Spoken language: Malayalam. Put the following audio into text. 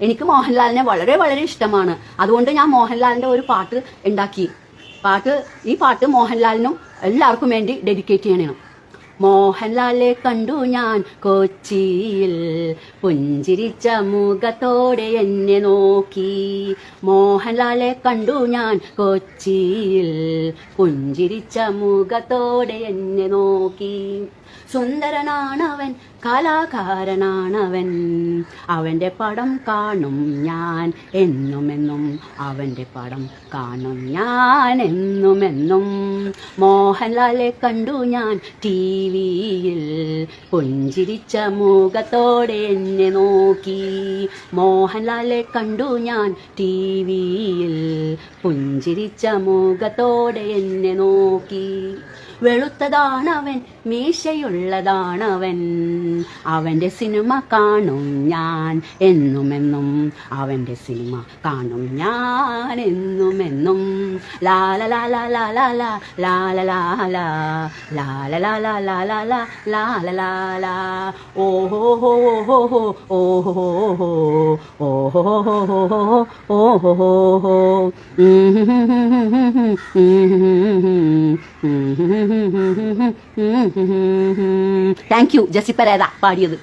എനിക്ക് മോഹൻലാലിനെ വളരെ വളരെ ഇഷ്ടമാണ്. അതുകൊണ്ട് ഞാൻ മോഹൻലാലിന്റെ ഒരു പാട്ട് ഉണ്ടാക്കി. ഈ പാട്ട് മോഹൻലാലിനും എല്ലാവർക്കും വേണ്ടി ഡെഡിക്കേറ്റ് ചെയ്യണം. മോഹൻലാലെ കണ്ടു ഞാൻ കൊച്ചിയിൽ, പുഞ്ചിരിച്ച മുഖത്തോടെ എന്നെ നോക്കി. മോഹൻലാലെ കണ്ടു ഞാൻ കൊച്ചിയിൽ, പുഞ്ചിരിച്ച മുഖത്തോടെ എന്നെ നോക്കി. സുന്ദരനാണവൻ, കലാകാരനാണവൻ, അവൻ്റെ പടം കാണും ഞാൻ എന്നുമെന്നും, അവൻ്റെ പടം കാണും ഞാൻ എന്നുമെന്നും. മോഹൻലാലെ കണ്ടു ഞാൻ ടിവിയിൽ, പുഞ്ചിരിച്ച മുഖത്തോടെ എന്നെ നോക്കി. മോഹൻലാലെ കണ്ടു ഞാൻ ടിവിയിൽ, പുഞ്ചിരിച്ച മുഖത്തോടെ എന്നെ നോക്കി. വെളുത്തതാണവൻ, മീശയുള്ളതാണവൻ, അവൻ്റെ സിനിമ കാണും ഞാൻ എന്നുമെന്നും, അവൻ്റെ സിനിമ കാണും ഞാൻ എന്നുമെന്നും. ലാലലാലാലാലാല ലാലലാല ലാലലാലാലാല ലാലലാല. ഓഹോ ഓഹോ ഓഹോ ഓഹോ ഓഹോ. താങ്ക് യു ജെസ്സി പെരേര പാടിയത്.